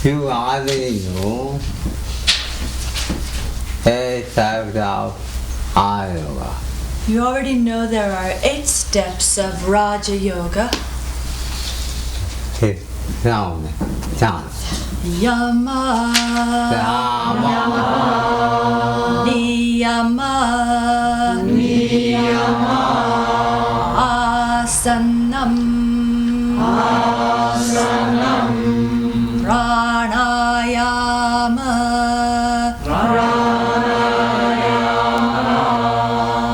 You already know 8 types of Yoga. You already know there are 8 steps of Raja Yoga. Chant. Yama, Niyama, Asanam, Pranayama,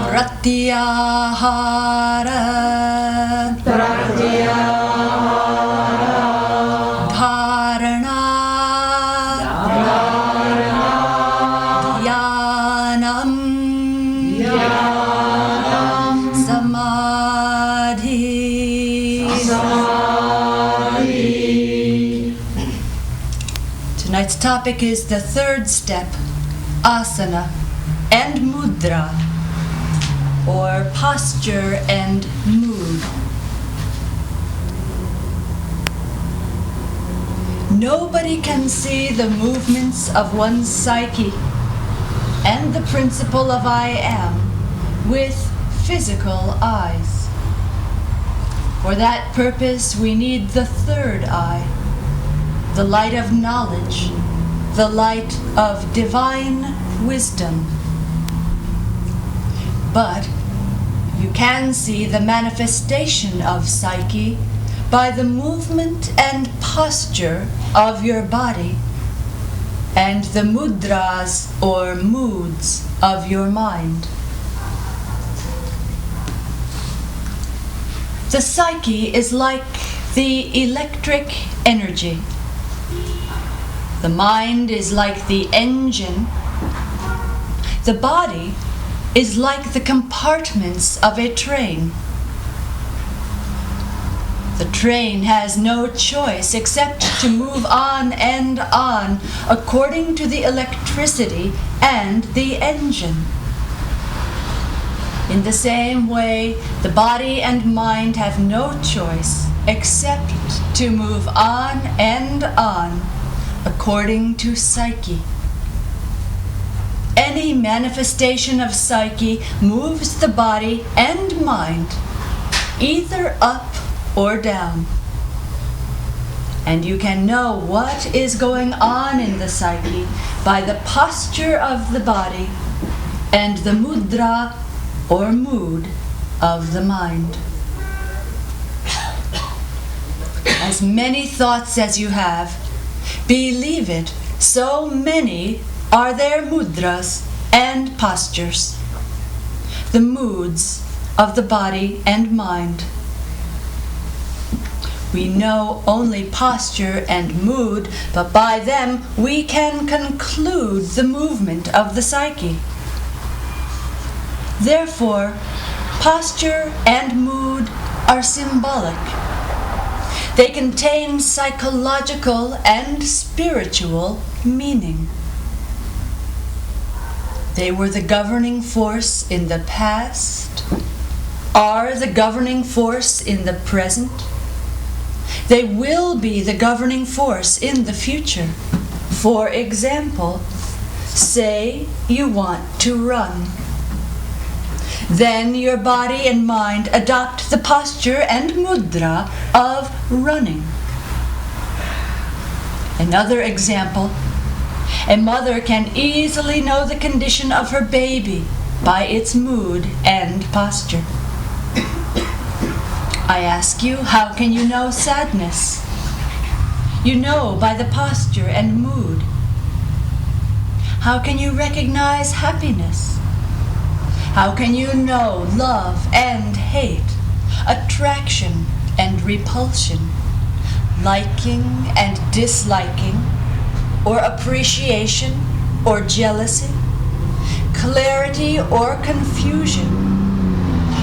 Pratyahara, Dharana, Dhyanam, Samadhi. Tonight's topic is the 3rd step, Asana and Mudra, or posture and mood. Nobody can see the movements of one's psyche and the principle of I am with physical eyes. For that purpose we need the 3rd eye, the light of knowledge, the light of divine wisdom. But you can see the manifestation of psyche by the movement and posture of your body and the mudras or moods of your mind. The psyche is like the electric energy. The mind is like the engine. The body is like the compartments of a train. The train has no choice except to move on and on according to the electricity and the engine. In the same way, the body and mind have no choice except to move on and on according to psyche. Any manifestation of psyche moves the body and mind either up or down. And you can know what is going on in the psyche by the posture of the body and the mudra or mood of the mind. As many thoughts as you have, believe it, so many are their mudras and postures, the moods of the body and mind. We know only posture and mood, but by them we can conclude the movement of the psyche. Therefore, posture and mood are symbolic. They contain psychological and spiritual meaning. They were the governing force in the past, are the governing force in the present. They will be the governing force in the future. For example, say you want to run. Then your body and mind adopt the posture and mudra of running. Another example, a mother can easily know the condition of her baby by its mood and posture. I ask you, how can you know sadness? You know by the posture and mood. How can you recognize happiness? How can you know love and hate, attraction and repulsion, liking and disliking, or appreciation or jealousy, clarity or confusion?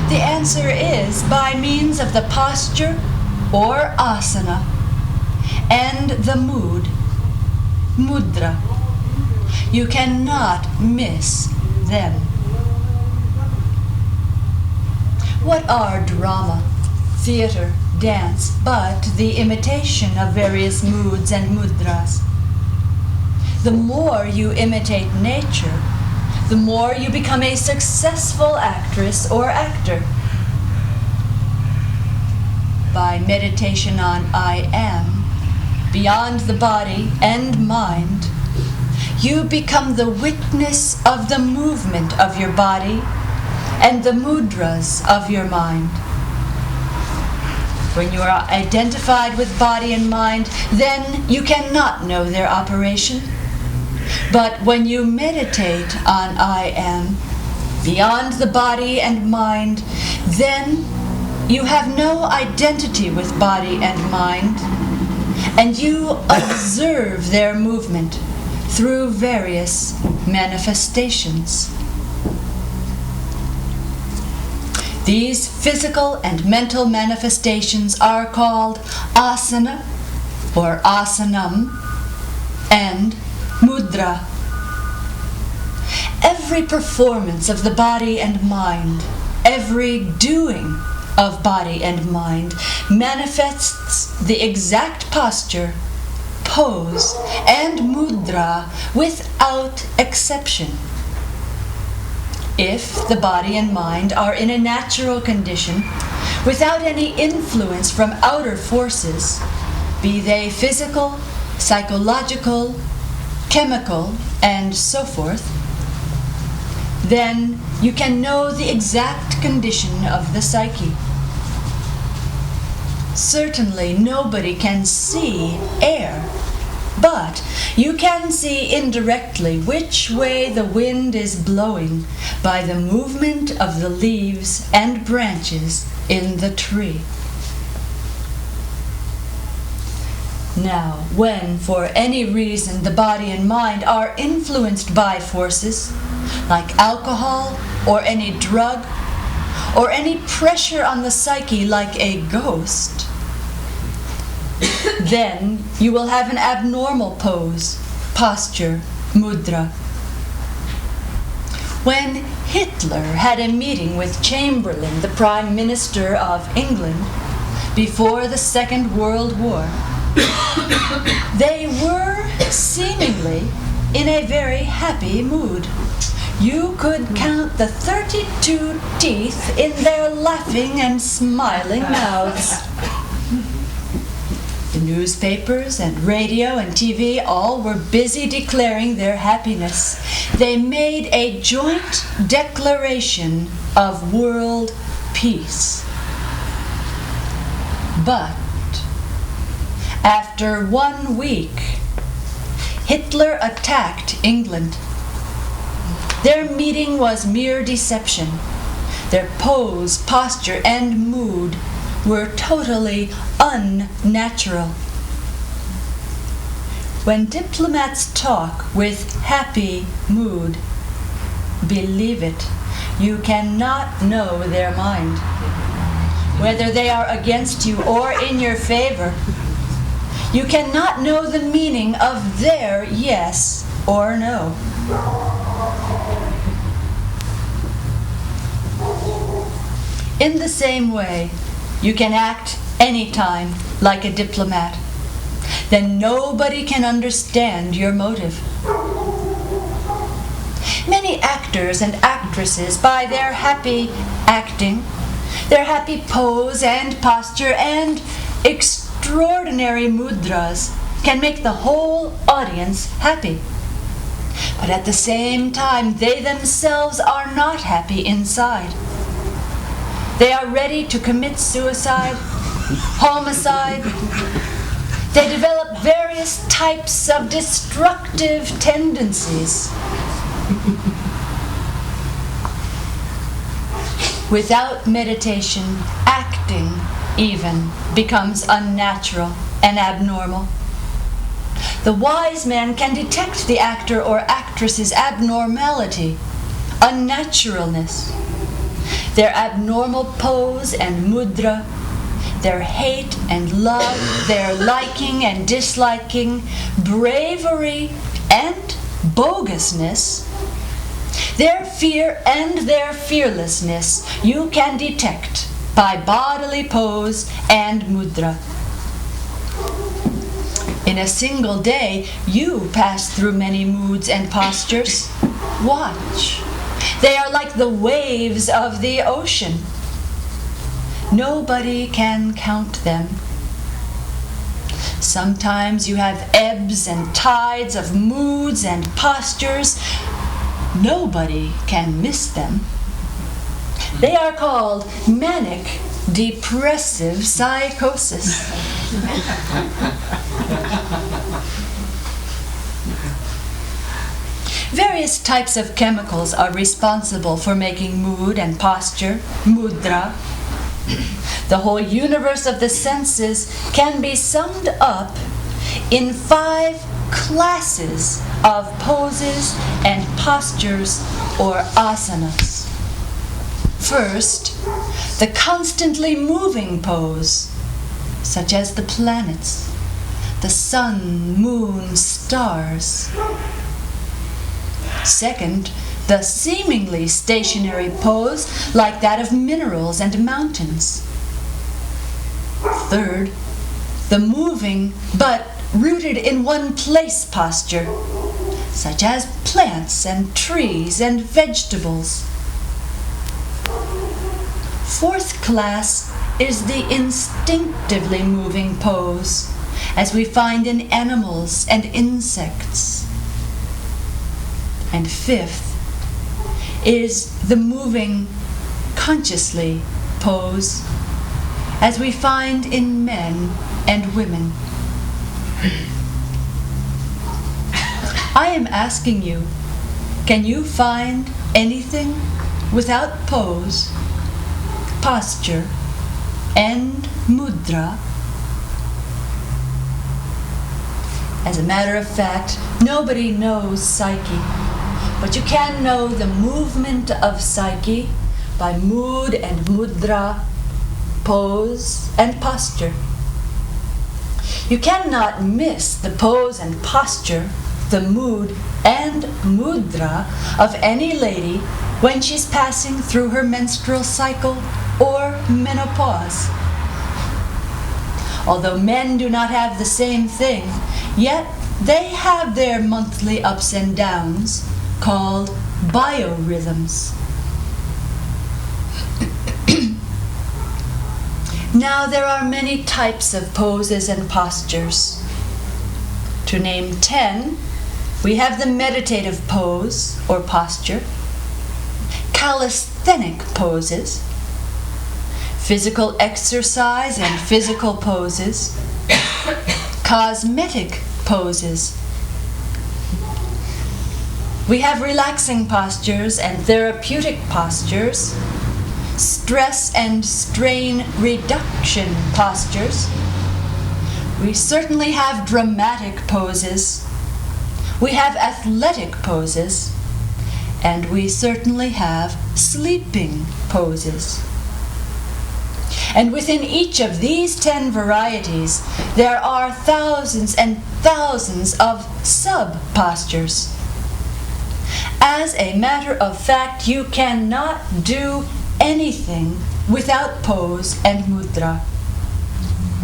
The answer is by means of the posture or asana and the mood, mudra. You cannot miss them. What are drama, theater, dance, but the imitation of various moods and mudras? The more you imitate nature, the more you become a successful actress or actor. By meditation on I am, beyond the body and mind, you become the witness of the movement of your body and the mudras of your mind. When you are identified with body and mind, then you cannot know their operation. But when you meditate on I am, beyond the body and mind, then you have no identity with body and mind, and you observe their movement through various manifestations. These physical and mental manifestations are called asana, or asanam, and mudra. Every performance of the body and mind, every doing of body and mind manifests the exact posture, pose, and mudra without exception. If the body and mind are in a natural condition, without any influence from outer forces, be they physical, psychological, chemical, and so forth, then you can know the exact condition of the psyche. Certainly nobody can see air, but you can see indirectly which way the wind is blowing by the movement of the leaves and branches in the tree. Now, when for any reason the body and mind are influenced by forces, like alcohol or any drug, or any pressure on the psyche like a ghost, then you will have an abnormal pose, posture, mudra. When Hitler had a meeting with Chamberlain, the Prime Minister of England, before the Second World War, they were seemingly in a very happy mood. You could count the 32 teeth in their laughing and smiling mouths. The newspapers and radio and TV all were busy declaring their happiness. They made a joint declaration of world peace. But after 1 week, Hitler attacked England. Their meeting was mere deception. Their pose, posture, and mood were totally unnatural. When diplomats talk with happy mood, believe it, you cannot know their mind. Whether they are against you or in your favor, you cannot know the meaning of their yes or no. In the same way, you can act anytime like a diplomat. Then nobody can understand your motive. Many actors and actresses, by their happy acting, their happy pose and posture and extraordinary mudras, can make the whole audience happy. But at the same time, they themselves are not happy inside. They are ready to commit suicide, homicide. They develop various types of destructive tendencies. Without meditation, acting even becomes unnatural and abnormal. The wise man can detect the actor or actress's abnormality, unnaturalness, their abnormal pose and mudra, their hate and love, their liking and disliking, bravery and bogusness, their fear and their fearlessness you can detect by bodily pose and mudra. In a single day, you pass through many moods and postures. Watch. They are like the waves of the ocean. Nobody can count them. Sometimes you have ebbs and tides of moods and postures. Nobody can miss them. They are called manic depressive psychosis. Various types of chemicals are responsible for making mood and posture, mudra. The whole universe of the senses can be summed up in 5 classes of poses and postures or asanas. First, the constantly moving pose, such as the planets, the sun, moon, stars. Second, the seemingly stationary pose like that of minerals and mountains. Third, the moving but rooted in one place posture, such as plants and trees and vegetables. Fourth class is the instinctively moving pose, as we find in animals and insects. And fifth is the moving consciously pose, as we find in men and women. I am asking you, can you find anything without pose, posture, and mudra? As a matter of fact, nobody knows psyche, but you can know the movement of psyche by mood and mudra, pose and posture. You cannot miss the pose and posture, the mood and mudra of any lady when she's passing through her menstrual cycle or menopause. Although men do not have the same thing, yet they have their monthly ups and downs, called biorhythms. Now there are many types of poses and postures. To name 10, we have the meditative pose or posture, calisthenic poses, physical exercise and physical poses, cosmetic poses. We have relaxing postures and therapeutic postures, stress and strain reduction postures. We certainly have dramatic poses. We have athletic poses. And we certainly have sleeping poses. And within each of these 10 varieties, there are thousands and thousands of sub-postures. As a matter of fact, you cannot do anything without pose and mudra.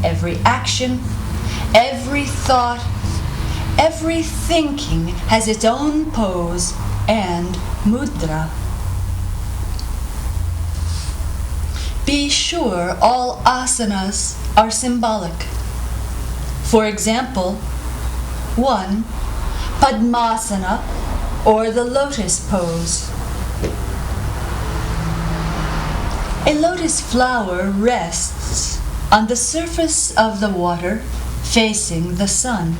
Every action, every thought, every thinking has its own pose and mudra. Be sure all asanas are symbolic. For example, 1. Padmasana, or the lotus pose. A lotus flower rests on the surface of the water facing the sun.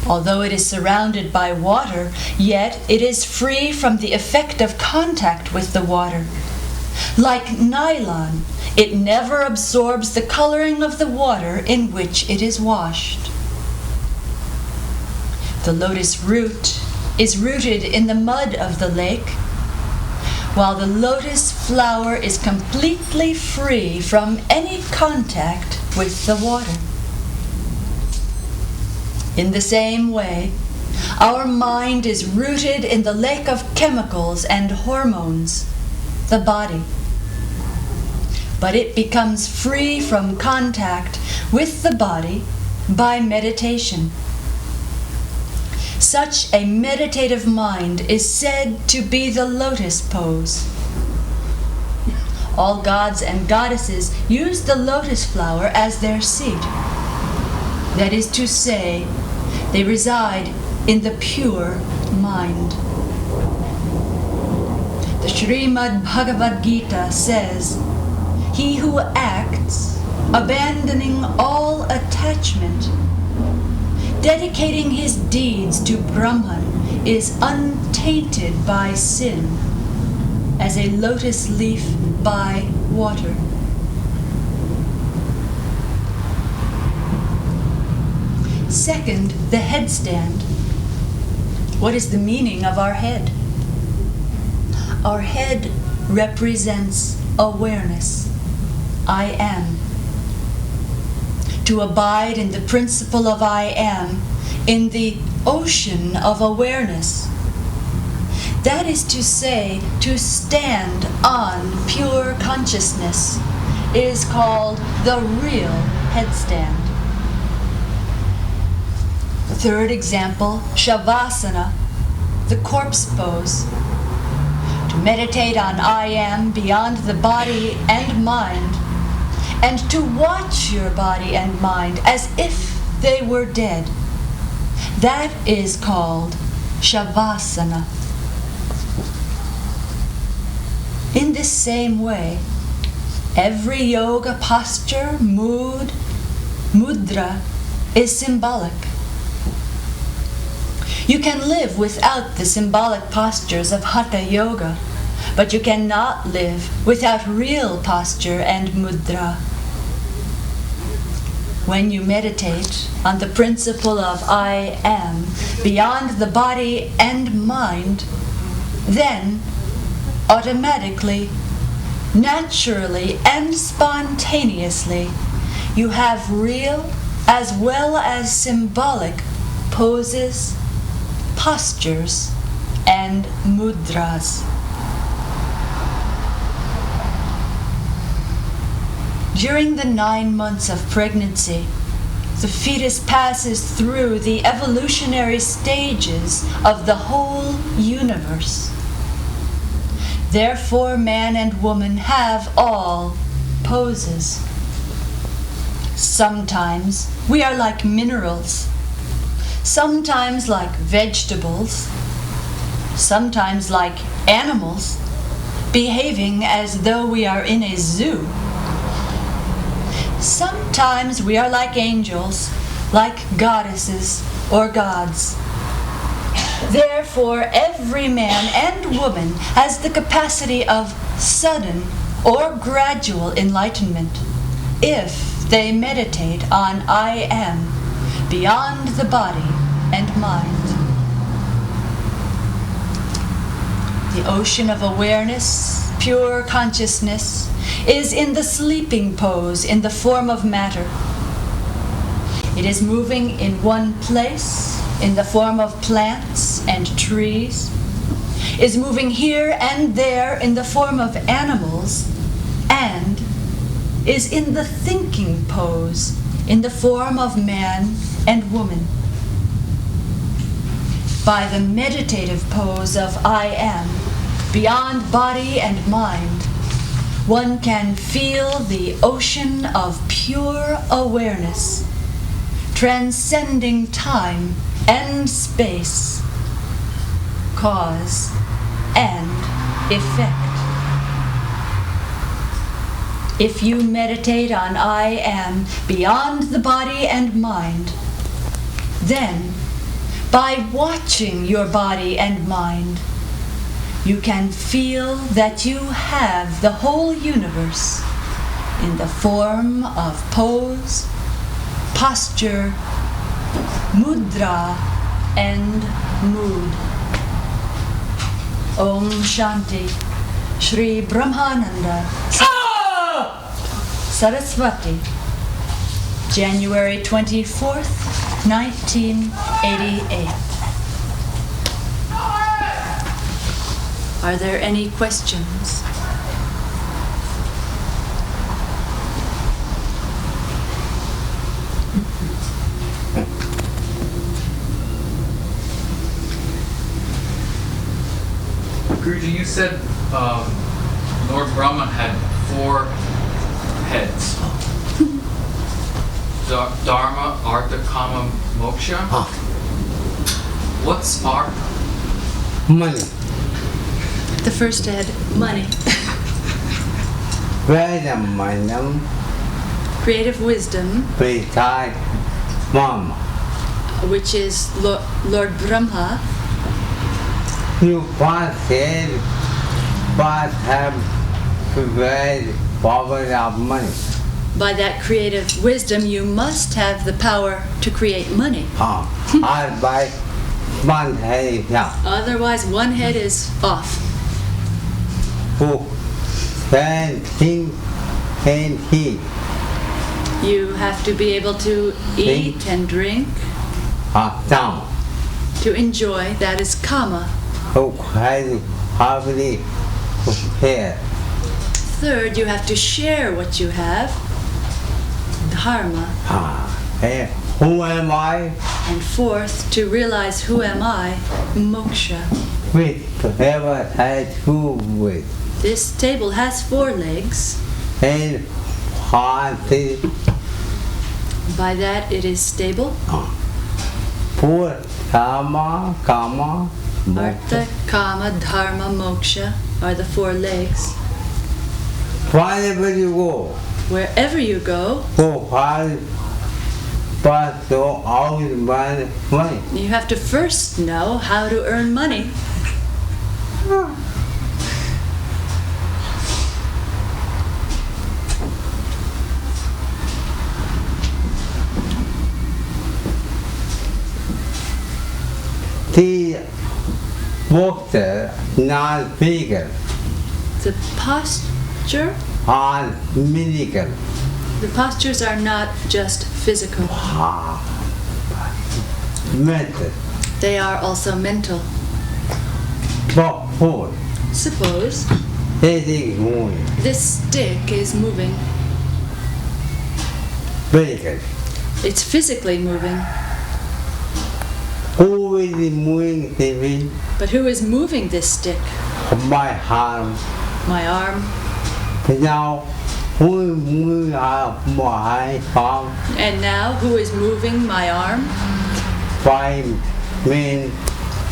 Although it is surrounded by water, yet it is free from the effect of contact with the water. Like nylon, it never absorbs the coloring of the water in which it is washed. The lotus root is rooted in the mud of the lake, while the lotus flower is completely free from any contact with the water. In the same way, our mind is rooted in the lake of chemicals and hormones, the body. But it becomes free from contact with the body by meditation. Such a meditative mind is said to be the lotus pose. All gods and goddesses use the lotus flower as their seat. That is to say, they reside in the pure mind. The Srimad Bhagavad Gita says, "He who acts, abandoning all attachment, dedicating his deeds to Brahman, is untainted by sin, as a lotus leaf by water." Second, the headstand. What is the meaning of our head? Our head represents awareness. I am. To abide in the principle of I am, in the ocean of awareness. That is to say, to stand on pure consciousness is called the real headstand. Third example, Shavasana, the corpse pose. To meditate on I am beyond the body and mind, and to watch your body and mind as if they were dead. That is called Shavasana. In this same way, every yoga posture, mood, mudra is symbolic. You can live without the symbolic postures of Hatha Yoga, but you cannot live without real posture and mudra. When you meditate on the principle of I am beyond the body and mind, then automatically, naturally, and spontaneously, you have real as well as symbolic poses, postures, and mudras. During the 9 months of pregnancy, the fetus passes through the evolutionary stages of the whole universe. Therefore, man and woman have all poses. Sometimes we are like minerals, sometimes like vegetables, sometimes like animals, behaving as though we are in a zoo. Sometimes we are like angels, like goddesses or gods. Therefore, every man and woman has the capacity of sudden or gradual enlightenment if they meditate on I am beyond the body and mind. The ocean of awareness, pure consciousness, is in the sleeping pose in the form of matter. It is moving in one place in the form of plants and trees, is moving here and there in the form of animals, and is in the thinking pose in the form of man and woman. By the meditative pose of I am, beyond body and mind, one can feel the ocean of pure awareness, transcending time and space, cause and effect. If you meditate on I am beyond the body and mind, then by watching your body and mind, you can feel that you have the whole universe in the form of pose, posture, mudra, and mood. Om Shanti. Shri Brahmananda. Sarasvati. January 24th, 1988. Are there any questions? Guruji, you said Lord Brahma had 4 heads. Dharma, Artha, Kama, Moksha. What's Artha? Money. The first head, money. Brahmananda. Creative wisdom, Beside Mama. which is Lord Brahma. You must have very power of money. By that creative wisdom, you must have the power to create money. Otherwise, one head is up. Otherwise, one head is off. Who can think and eat. You have to be able to eat and drink, Down. to enjoy. That is kama. Who can hardly prepare. Third, you have to share what you have, dharma. And who am I? And fourth, to realize who am I, moksha. Which ever had two with. This table has 4 legs. And party. By that, it is stable. Poor Kama, Artha, kama, dharma, moksha are the 4 legs. wherever you go, Wherever you go, hard, but don't always want money. you have to first know how to earn money. The water, not bigger, The posture, are medical. the postures are not just physical. Method. They are also mental. But food, Suppose heading moving, this stick is moving. medical. It's physically moving. Who is moving the wind? But who is moving this stick? My arm. My arm. Now, who is moving my arm? And now, who is moving my arm? By me.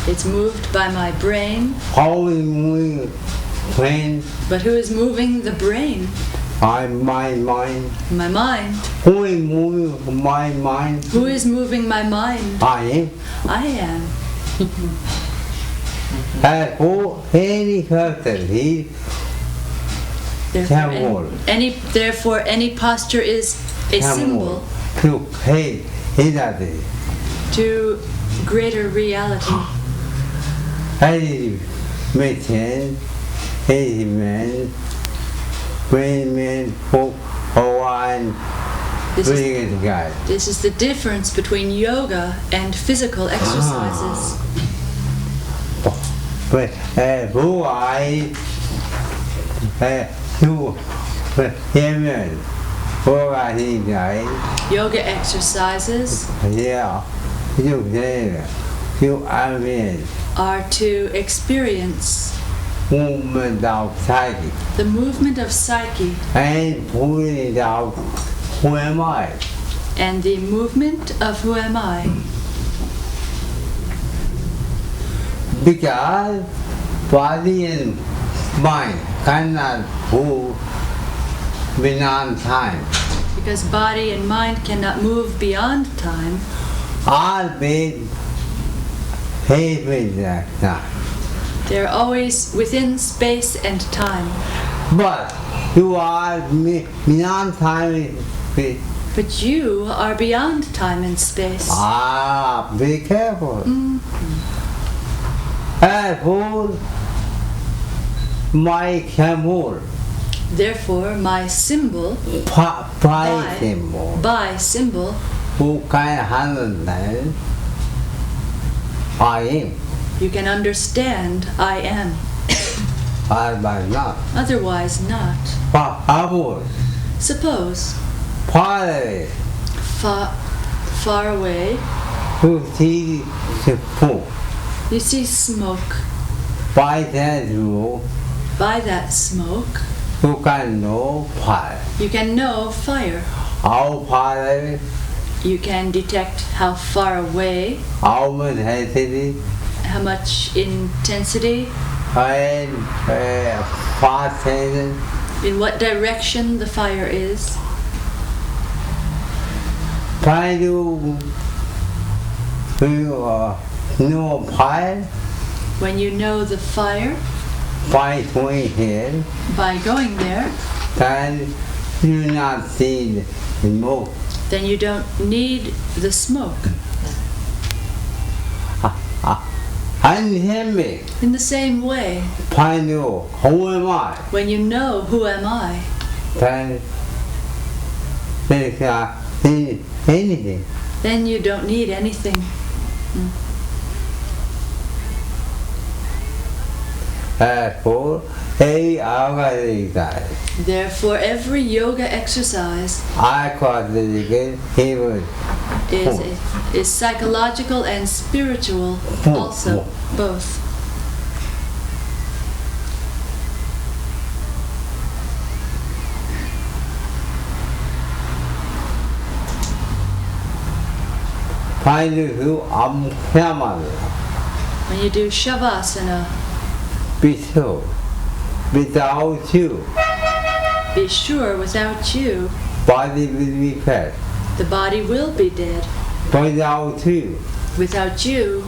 It's moved by my brain. How is moving brain? But who is moving the brain? By my mind. My mind. Who is moving my mind? Who is moving my mind? I am. I am. Who any person he Therefore, any posture is a symbol to pay energy. to greater reality. Any maintain, any man, who one bring guy. This is the difference between yoga and physical exercises. But who I who human who I think Yoga exercises yeah you there you I mean are to experience movement of psyche the movement of psyche and pulling out who am I and the movement of who am I. because body and mind cannot move beyond time. Because body and mind cannot move beyond time. All been having that time. They're always within space and time. But you are beyond time. But you are beyond time and space. Be careful. Therefore, my camel, Therefore, my symbol, by symbol, who can handle that, I am. you can understand I am. Otherwise not. Otherwise not. But Suppose, far away, far away, who see the food. you see smoke. by that rule, By that smoke, you can know fire. you can know fire. How far, You can detect how far away, how much intensity, how much intensity, and fast in what direction the fire is. When you know fire, When you know the fire, by going here, by going there, then you not see the smoke. then you don't need the smoke. And hear me, In the same way, when you, who am I? when you know who am I, Then there cannot see anything. then you don't need anything. Therefore, every yoga exercise, Therefore, every yoga exercise I call it even is psychological and spiritual also, both. find you When you do Shavasana, be so. Without you, be sure without you, body will be fat. the body will be dead. Without you, Without you,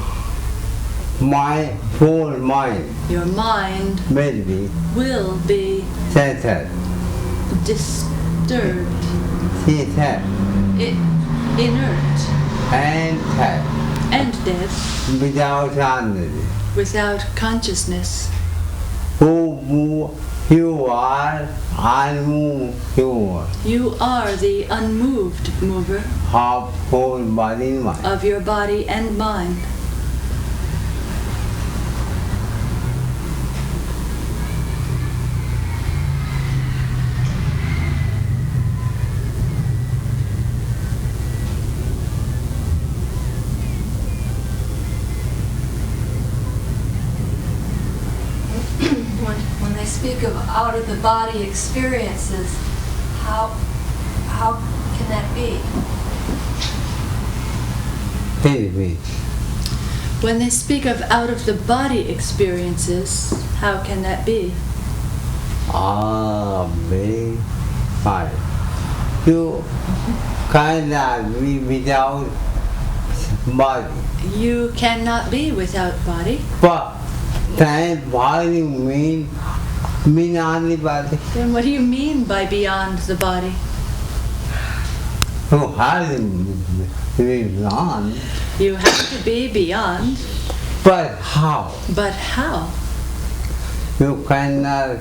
my whole mind your mind will be will be centered. disturbed, Seated inert, and tired. and dead Without energy. without consciousness. Who move you are, unmoved you are. You are the unmoved mover Half whole body mind. of your body and mind. When they speak of out of the body experiences, how can that be? Baby. When they speak of out of the body experiences, how can that be? Very fine. You cannot be without body. You cannot be without body. But then body mean only body. Then what do you mean by beyond the body? You have to be beyond. You have to be beyond, But how? but how? You cannot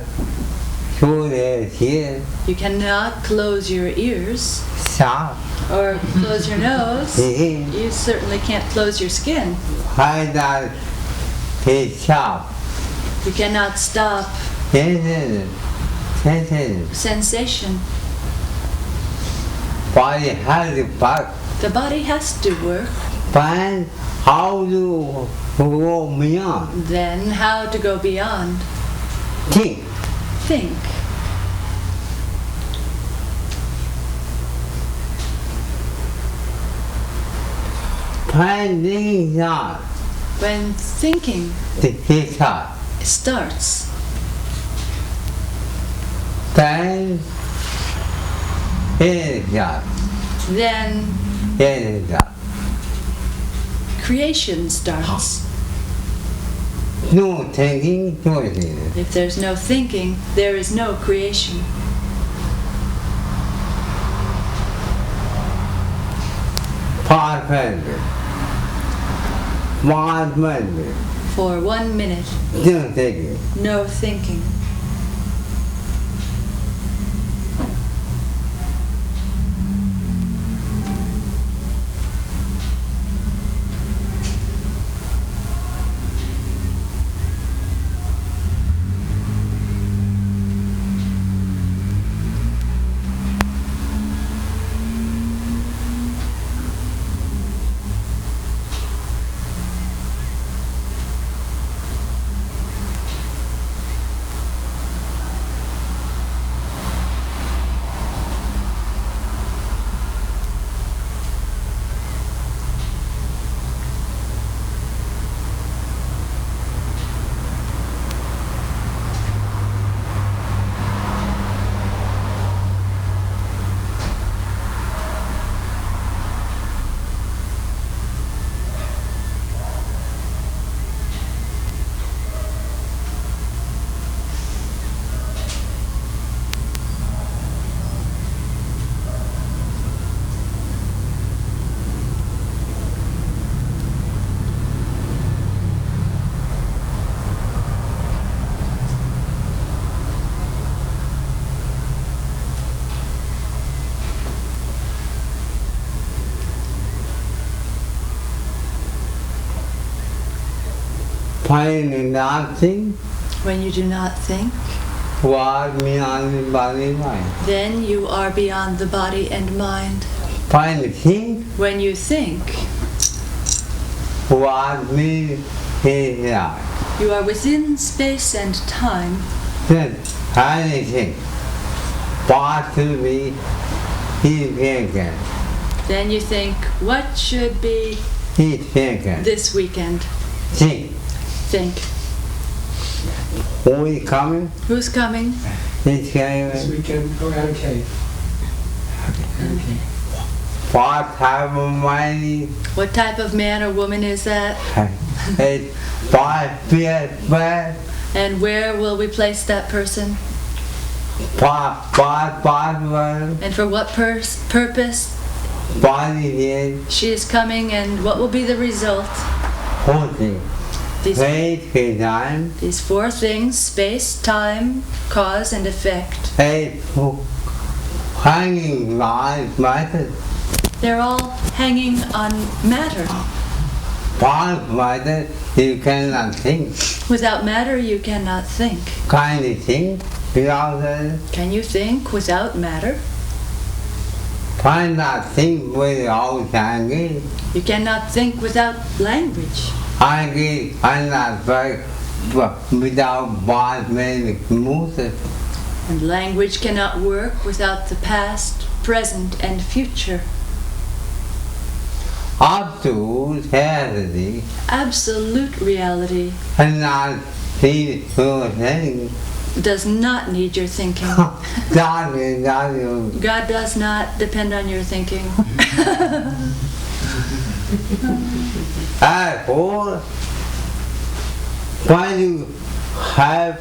show the here, You cannot close your ears sharp, or close your nose. here, You certainly can't close your skin. cannot be sharp. You cannot stop Sensation. sensation. Body has to work. The body has to work. But how to go beyond? Then how to go beyond? Think. Think. When thinking starts, When thinking the start. starts, Then it starts. then It starts. creation starts. No thinking, no thinking. If there's no thinking, there is no creation. Perfect. 1 minute. For 1 minute, No thinking. no thinking. Find nothing, When you do not think, what beyond the body mind. then you are beyond the body and mind. Find thing, When you think, what we here. you are within space and time. Then anything, what to be taken. Then you think, what should be Taken. this weekend? Think. Think, Who is coming? who's coming? This This coming. weekend, go out of cave. What type of money? What type of man or woman is that? It's what fear bad. And where will we place that person? What And for what purpose body is she is coming, and what will be the result? holding. These, Space time. these four things: space, time, cause, and effect. It's hanging my matter. They're all hanging on matter. What matter you cannot think. Without matter, you cannot think. Kind of thing without that. Can you think without matter? Cannot think without thinking. You cannot think without language. I cannot work without what made music. And language cannot work without the past, present, and future. Up to reality, Absolute reality cannot see your thing. does not need your thinking. God is not you. God does not depend on your thinking. Therefore, when you have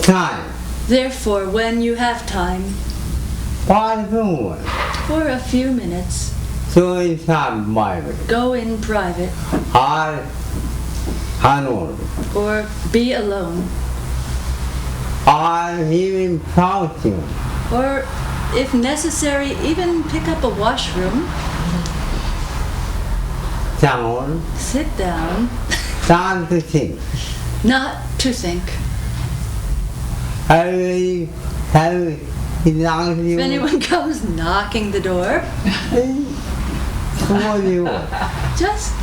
time, Therefore, when you have time, what do? for a few minutes, So in some Bible, go in private I alone. or be alone. I even talking. Or, if necessary, even pick up a washroom, Someone sit down, start to think. not to think. Have If anyone comes knocking the door, just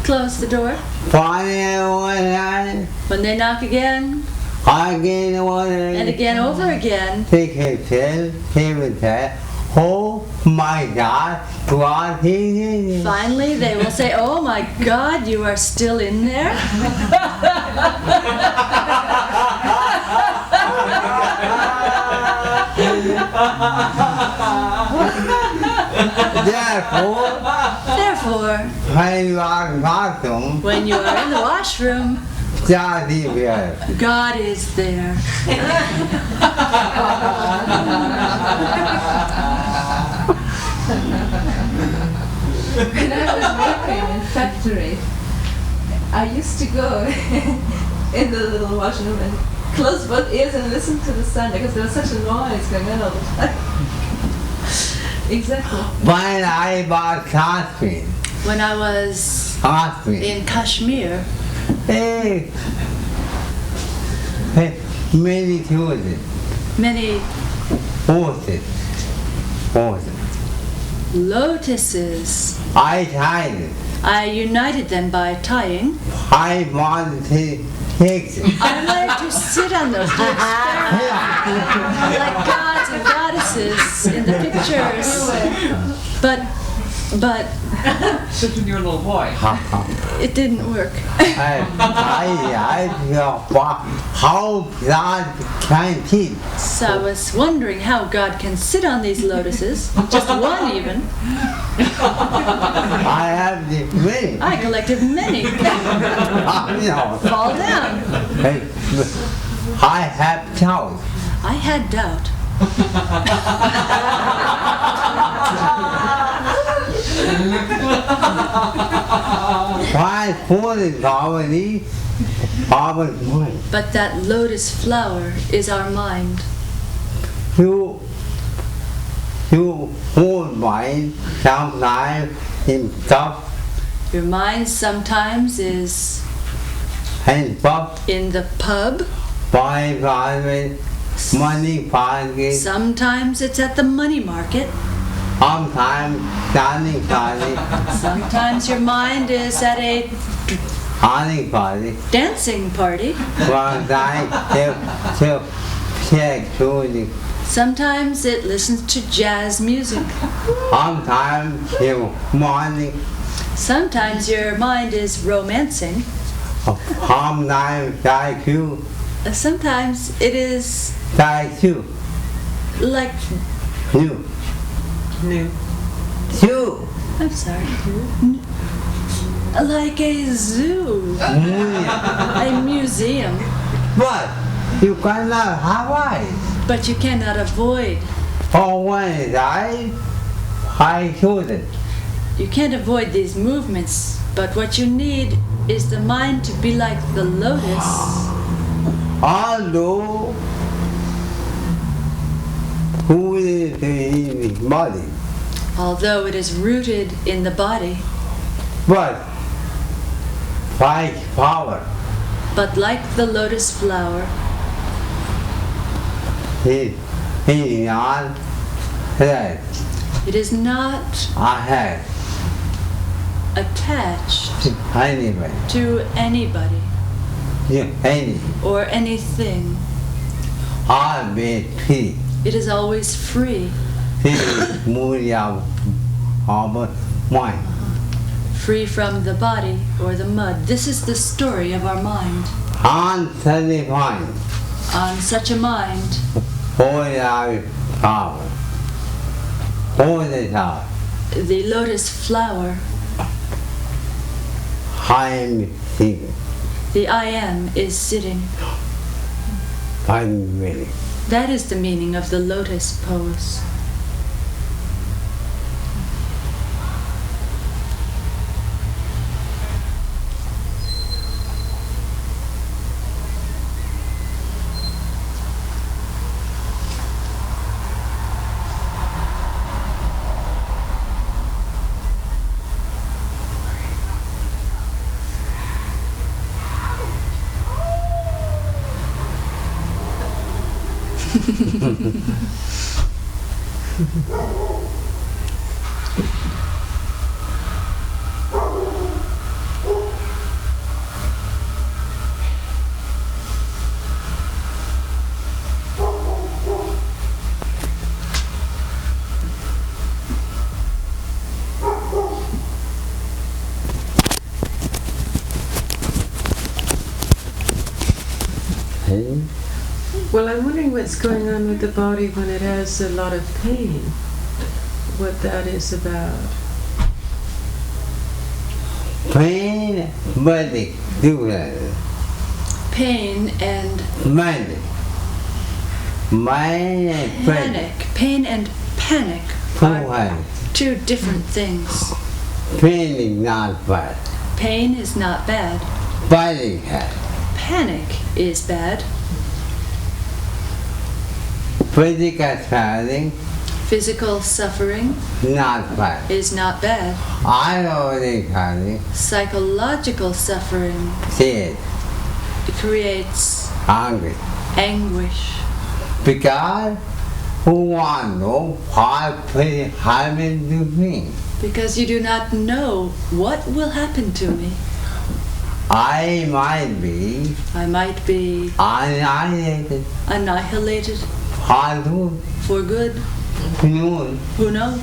close the door. When they knock again, and again over again, Oh my God, what is finally they will say, "Oh my God, you are still in there?" Therefore, when you are in the washroom, God is there. When I was working in factory, I used to go in the little washroom and close both ears and listen to the sound because there was such a noise going on all the time. Exactly. When I was casting, When I was in Kashmir, many children, many horses. lotuses, I tried. I united them by tying. I wanted to take it. I wanted to sit on those to experiment, like gods and goddesses in the pictures. But Since when you were a little boy. it didn't work. I feel how God can keep. So I was wondering how God can sit on these lotuses, just one even. I have the many. I collected many. Fall down. I have doubt. I had doubt. Why falling already? Our mind. But that lotus flower is our mind. You hold mind sometimes in stuff Your mind sometimes is Hey, Bob, in the pub. buy private, money party, Sometimes it's at the money market. sometimes dining party, Sometimes your mind is at a hunting party, dancing party. one time, to check shooting, Sometimes it listens to jazz music. sometimes till morning, Sometimes your mind is romancing. sometimes die two, Sometimes it is like, new, New. two, I'm sorry, like a zoo, a museum. but you cannot have it. But you cannot avoid. For one I shouldn't. You can't avoid these movements, but what you need is the mind to be like the lotus. Although who is in the body, Although it is rooted in the body, but fight power. but like the lotus flower, He not that it is not I had attached anyway. to anybody Any or anything. I be peace. It is always free, He Mudra of mind. free from the body or the mud. This is the story of our mind. Unsatisfied. On such a mind, Hold our power. Hold it out. the lotus flower, I'm thinking. the I am, is sitting. I'm ready. That is the meaning of the lotus pose. Hey? Well, I'm wondering what's going on with the body when it has a lot of pain. What that is about. Pain, body, do that. Pain and Mind. Mind and panic. Pain and panic are Pain. two different things. Pain is not bad. Pain is not bad. Body has. Panic is bad. Physical suffering, Physical suffering not bad. is not bad. Ironically, Psychological suffering sad, creates hungry. anguish. Because who want no what having to me? Because you do not know what will happen to me. I might be I might be annihilated. annihilated Hard for good. noon. Who knows?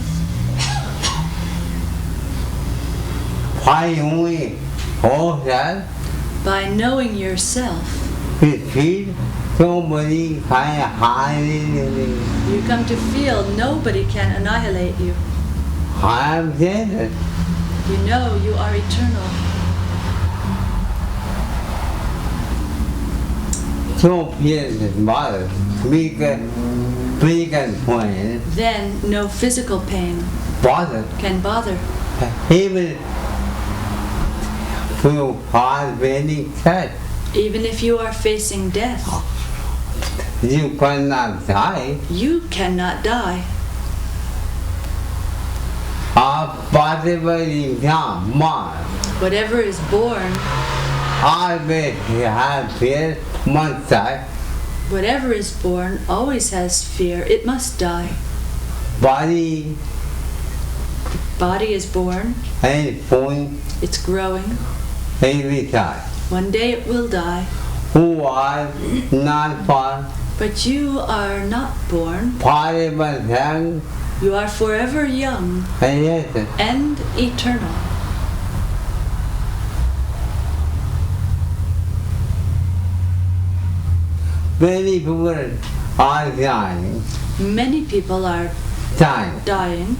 Why only all that? By knowing yourself, Feel somebody can hide. you come to feel nobody can annihilate you. I'm dead. You know you are eternal. So please, mother, make a point. Then no physical pain Bother. can bother. Even feel hard very sad. Even if you are facing death, You cannot die. you cannot die. Our possibly not mine. Whatever is born, I will have fear must die. whatever is born always has fear. It must die. Body Body is born, and born it's growing. every time. One day it will die. Who are not born, But you are not born. possible young You are forever young and yes, and eternal. many people are dying. Many people are Dying. dying.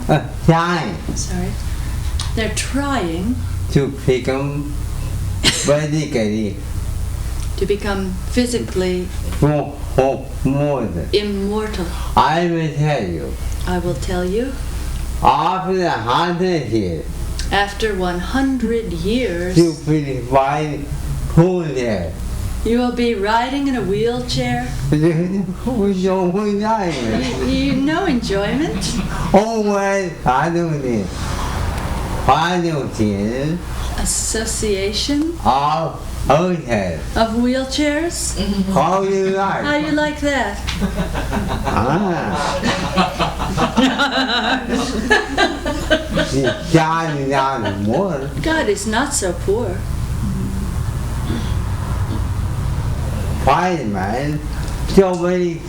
Dying Sorry. They're trying to become physically to become physically more than. immortal. I will tell you, I will tell you, after 100 years, after 100 years, you will find who there. you will be riding in a wheelchair. No enjoyment. Association of okay. of wheelchairs. How you How like? you like that? More. God is not so poor. Fireman, somebody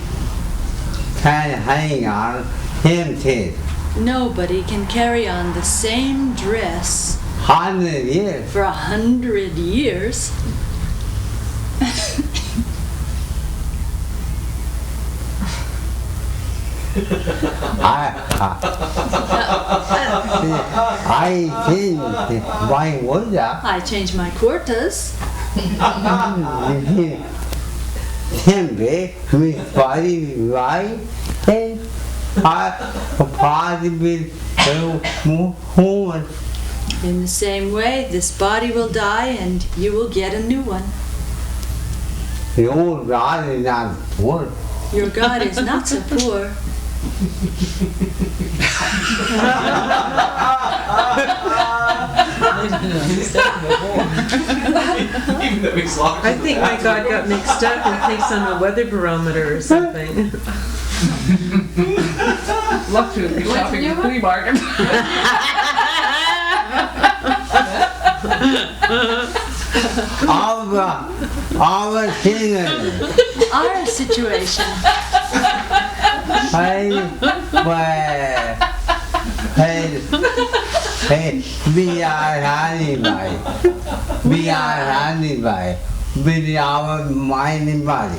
can hang on him too. Nobody can carry on the same dress 100 years. for 100 years. I think why was that? I changed my quarters. Simply with body right and possibly move forward. In the same way, this body will die and you will get a new one. The old God is not poor. Your God is not so poor. Even though he's locked. I think my God got mixed up and thinks I'm a weather barometer or something. Luxury shopping in flea market. Our children, Our situation. we are animals. We are animals with our mind and body.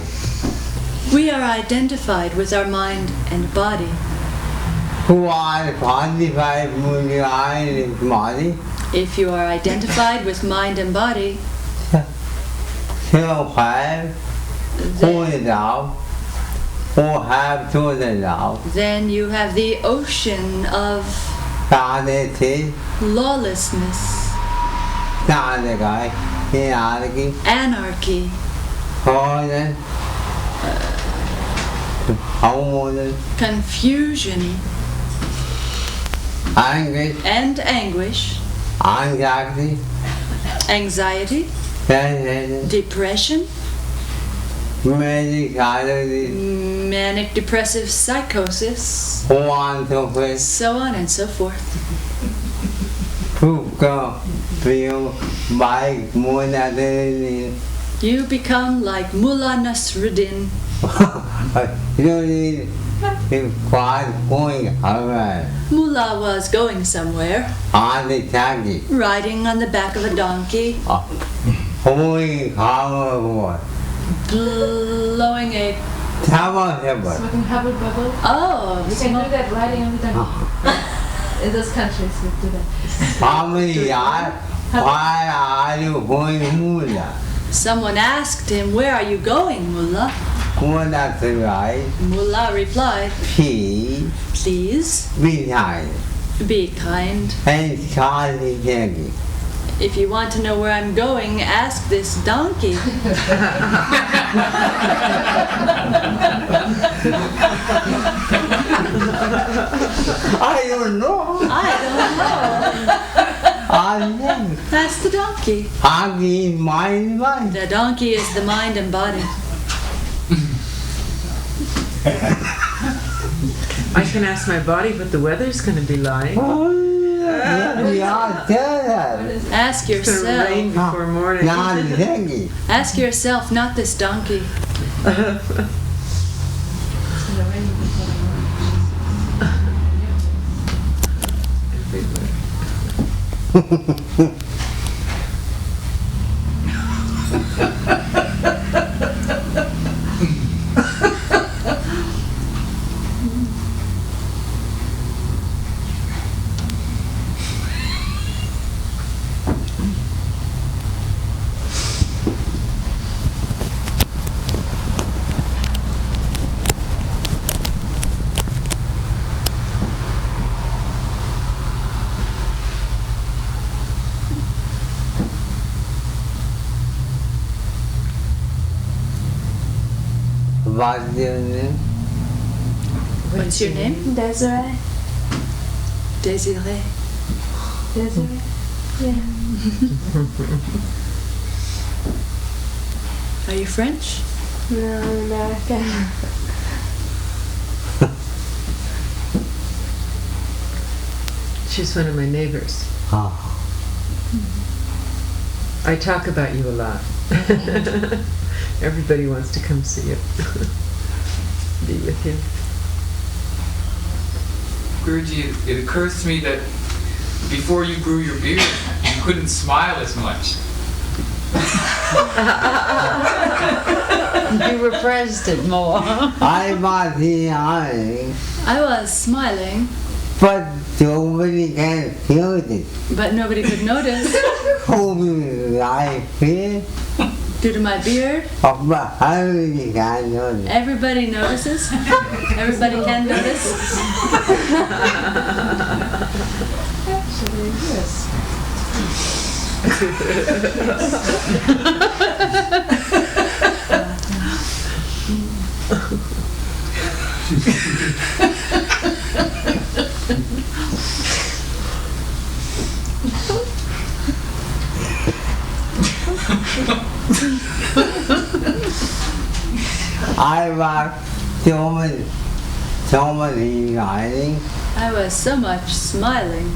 We are identified with our mind and body. Who are quantified with your mind and body, If you are identified with mind and body, shall have then, or have chosen now. then you have the ocean of Sanity, lawlessness, anarchy, anarchy, poison, homogen, confusion, anger, and anguish, anxiety, anxiety, depression, depression, medicality, manic depressive psychosis, so on so forth, so on and so forth. who go feel like more than You become like Mullah Nasruddin. you need to quite going around Mullah was going somewhere, on the taxi, riding on the back of a donkey, holding power, blowing a... tower, Smoking Hubble bubble. Oh, You can do that riding on the donkey. In those countries, we do that. how many are? Why are you going Mudra? someone asked him, "Where are you going, Mullah?" Mudra to right, Mullah replied, P, "Please, behind, be kind. and Charlie Jackie. If you want to know where I'm going, ask this donkey." I don't know. I think That's the donkey. Hagi mind. The donkey is the mind and body. I can ask my body what the weather's going to be like. Oh, yeah, tell Ask It's going to rain yourself. before morning. Not thinking. Ask yourself, not this donkey. What's your name? What's your name? Desiree. Desiree. Desiree. Yeah. Are you French? No, I'm American. She's one of my neighbors. Oh. I talk about you a lot. Everybody wants to come see you. Be with you. Guruji, it occurs to me that before you grew your beard, you couldn't smile as much. You repressed it more. I was smiling, I was smiling, but nobody can feel it. but nobody could notice Who I feel, due to my beard. but everybody can notice. Everybody notices. Everybody can notice. Actually, yes. I was so many smiling I was so much smiling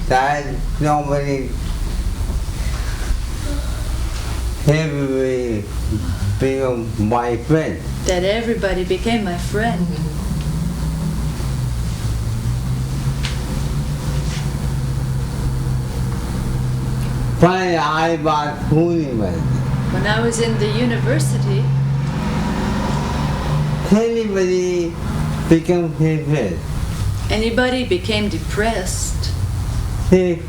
that nobody everybody become my friend. that everybody became my friend. When I was university, When I was in the university, anybody become his friend. anybody became depressed. They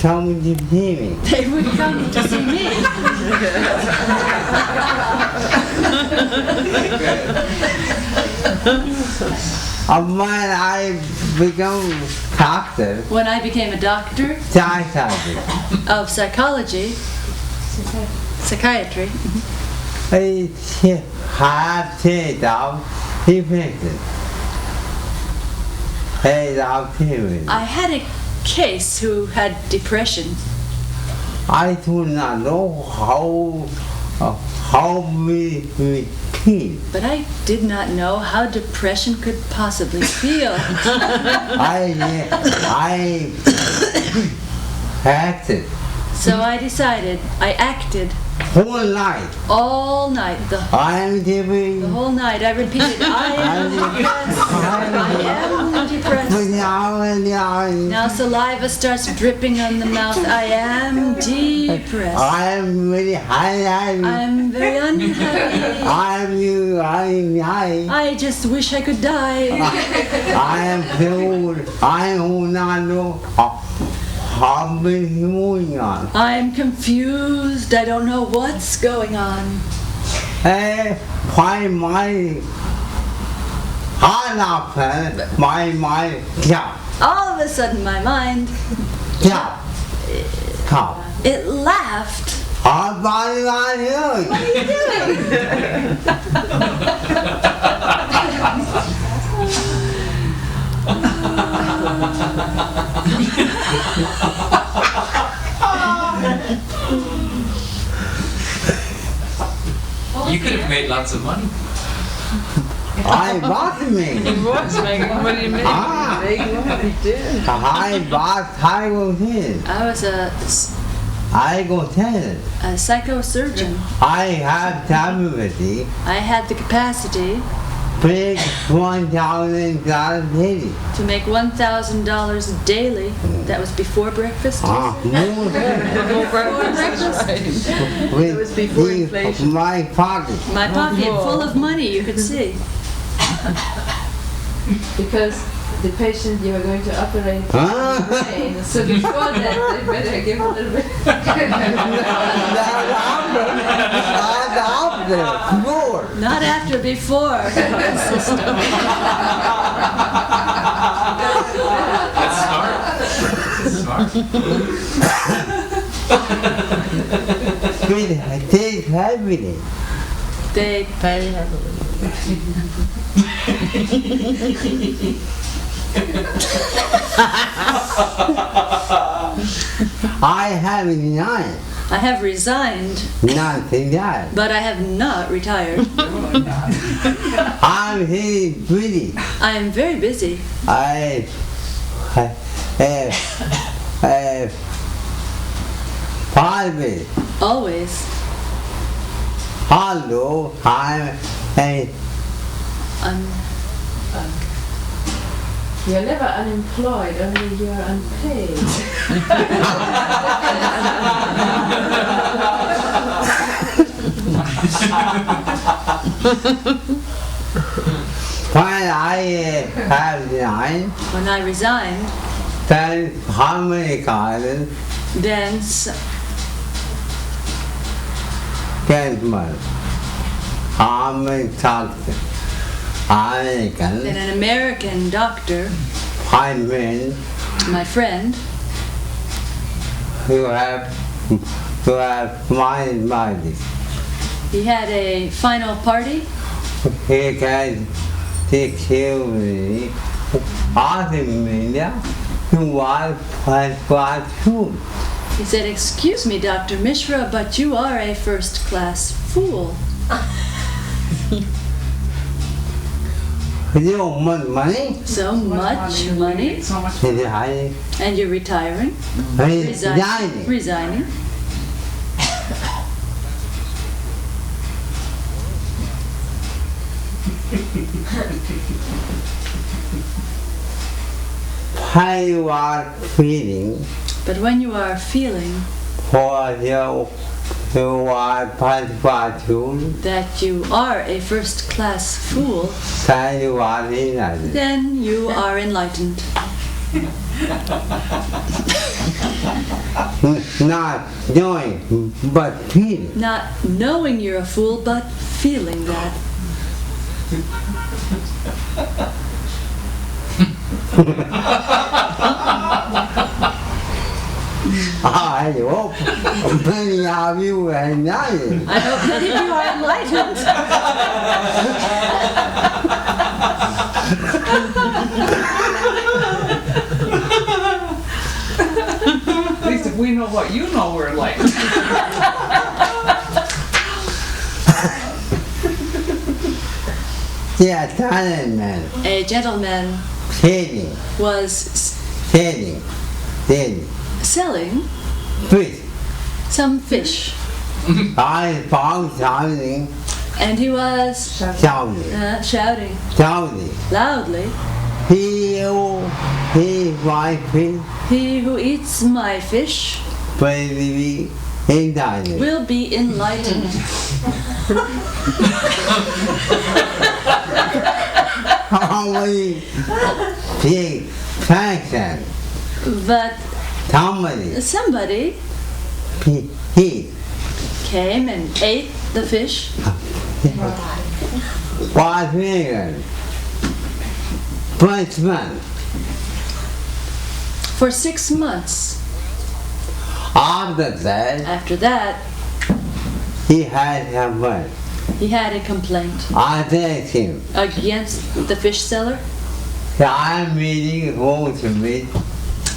come to see me. They would come to see me. And when I become doctor, When I became a doctor psychiatrist, of psychiatry, I have said out depression. Head out period. I had a case who had depression. I do not know how we feel. But I did not know how depression could possibly feel. I acted So I decided, I acted whole night. all night, the I'm depressed. whole night. I repeated, I am depressed. I am depressed. Now saliva starts dripping on the mouth. I am depressed. I'm very high. I'm very unhappy. I just wish I could die. I am filled. I do not know how many going on. I'm confused. I don't know what's going on. Why my heart open, my jump, All of a sudden, my mind, jump, come. it laughed. What are you doing? could have made lots of money. I was me. He was making money, making Ah. what he did. I was hypothesis. I was I go tell it. a psychosurgeon. I have ability. I had the capacity Big $1,000 daily. to make $1,000 daily. That was before breakfast. Ah, more It was before inflation. My pocket. My pocket full of money, you could see. Because the patient you were going to operate Ah. brain, so before that they better give a little bit. More. Not after, before. System. That's smart. That's smart. Good. Take everything. They pay heavily. I have none. I have resigned, Nothing that. but I have not retired. I'm really pretty. I am very busy. I private. Always. Although I'm a You're never unemployed, only you're unpaid. when I have nine, When I resigned, then how many gardens then gentlemen, how many doctors, American, then an American doctor, fine men my friend, who have my body. he had a final party. He can take care of me. Ultimately, who was food. He said, "Excuse me, Dr. Mishra, but you are a first-class fool." You want money? So much money, I and you're retiring, resigning. resigning. How you are feeling But when you are feeling for you are food, that you are a first-class fool, then you are enlightened. then you are enlightened. Not knowing, but feeling. Not knowing you're a fool, but feeling that. I hope many of you are enlightened. I hope many of you are enlightened. At least if we know what you know, we're like. Yeah, talent man. A gentleman Trading, was trading, selling fish. some fish, I found something, and he was shouting, shouting loudly, He my fish, "He who eats my fish will be enlightened. will be enlightened." How many big function? But somebody He came and ate the fish was vegan. First month. for 6 months. After that, After that, he had some money. he had a complaint I asked him, against the fish seller. I'm eating home to meat.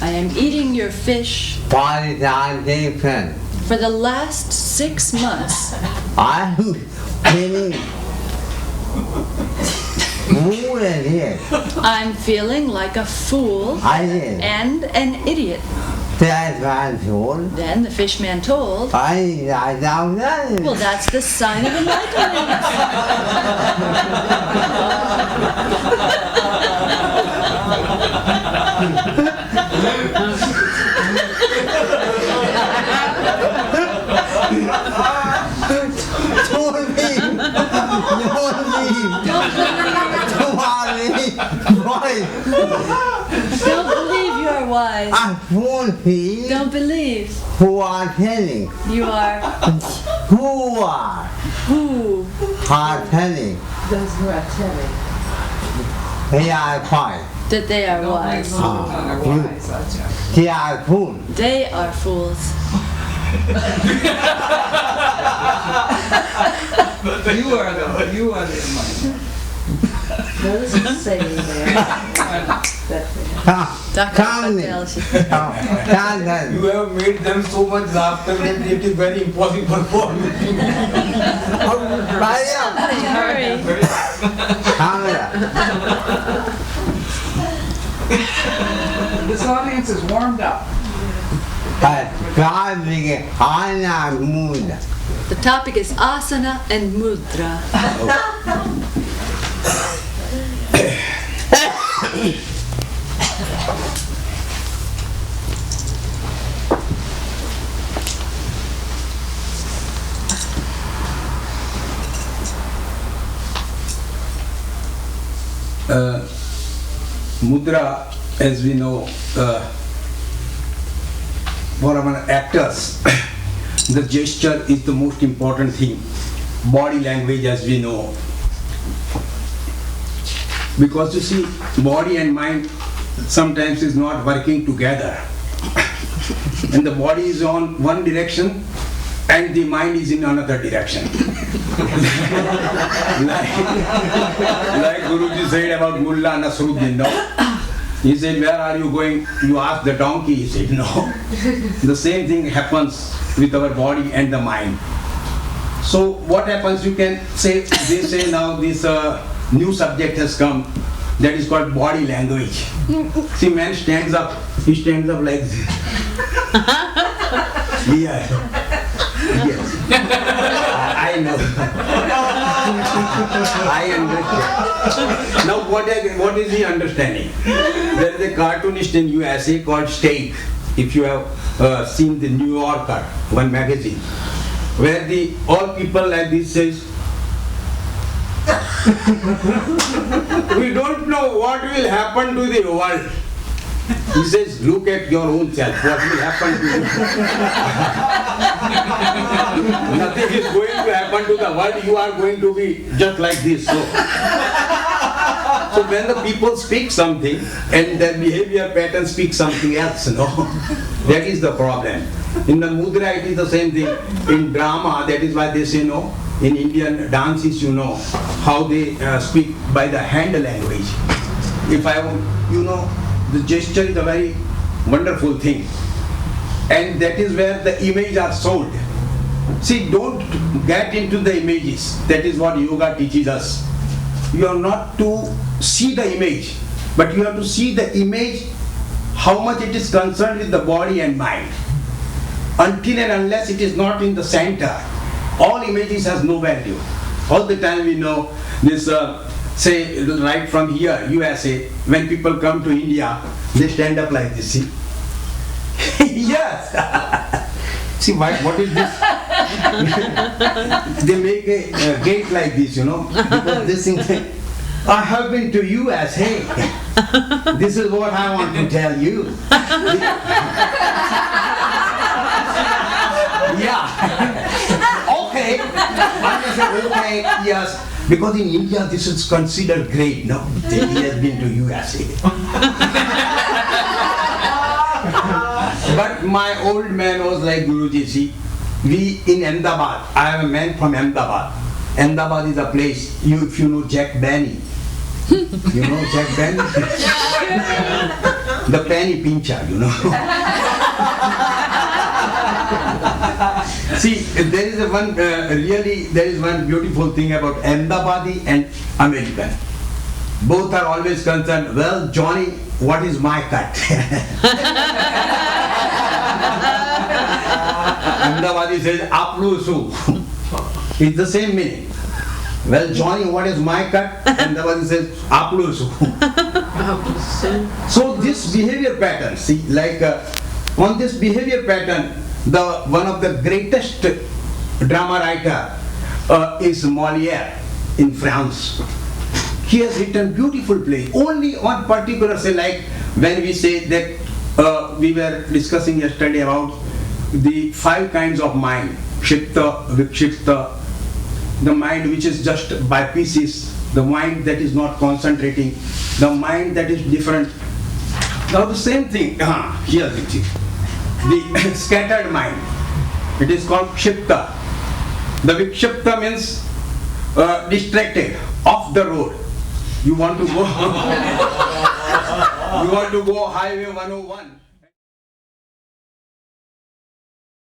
"I am eating your fish Body time different. for the last 6 months. I'm feeling foolish here. I'm feeling like a fool I did. and an idiot. That's what I'm told. Then the fishman told, I don't know. well, that's the sign of enlightenment. Don't leave. Don't leave. Don't believe you are wise. I won't be. Don't believe. Who are telling? You are Who are? who? Are telling. Those who are telling. They are quiet. That they are wise. They are fool. They are fools. You are the enlightened. There is a saying there. Dr. Come Patel. You You have made them so much laughter that it is very impossible for me. Hurry. This audience is warmed up. Mudra. The topic is Asana and Mudra. Mudra, as we know, for our actors, the gesture is the most important thing. Body language, as we know. Because you see, body and mind sometimes is not working together. And the body is on one direction and the mind is in another direction. like Guruji said about Mullah Nasruddin, no? He said, where are you going? You ask the donkey, he said, no. The same thing happens with our body and the mind. So what happens, you can say, they say now this new subject has come, that is called body language. See, man stands up, he stands up like this. Yeah. Yes. I know. I understand. Now what is he understanding? There is a cartoonist in USA called Steak. If you have seen the New Yorker, one magazine, where all people like this says, we don't know what will happen to the world. He says, look at your own self, what will happen to you. Nothing is going to happen to the world, you are going to be just like this. So when the people speak something and their behavior pattern speaks something else, no? That is the problem. In the Mudra it is the same thing. In drama, that is why they say no. In Indian dances, you know, how they speak by the hand language. If the gesture is a very wonderful thing. And that is where the images are sold. See, don't get into the images. That is what yoga teaches us. You are not to see the image, but you have to see the image, how much it is concerned with the body and mind. Until and unless it is not in the center, all images has no value. All the time we know this, say right from here, USA, when people come to India, they stand up like this, see? Yes! See, what is this? They make a gate like this, because this thing, I have been to USA. This is what I want to tell you. Yeah. Okay. I say, okay, yes. Because in India this is considered great, no? That he has been to USA. But my old man was like Guruji, see, we in Ahmedabad, I am a man from Ahmedabad. Ahmedabad is a place, if you know Jack Benny. You know Jack Benny? The penny pincher, See, there is one beautiful thing about Ahmedabadi and American. Both are always concerned, well, Johnny, what is my cut? Ahmedabadi says, Aplu su. It's the same meaning. Well, Johnny, what is my cut? Ahmedabadi says, Aplu su. So this behavior pattern, see, like on this behavior pattern, one of the greatest drama writer is Molière in France. He has written beautiful plays. Only one particular, say, like when we say that we were discussing yesterday about the 5 kinds of mind, Shipta, Vikshipta, the mind which is just by pieces, the mind that is not concentrating, the mind that is different. Now the same thing, here it is. The scattered mind, it is called Shipta. The Vikshipta means distracted, off the road. You want to go, you want to go highway 101.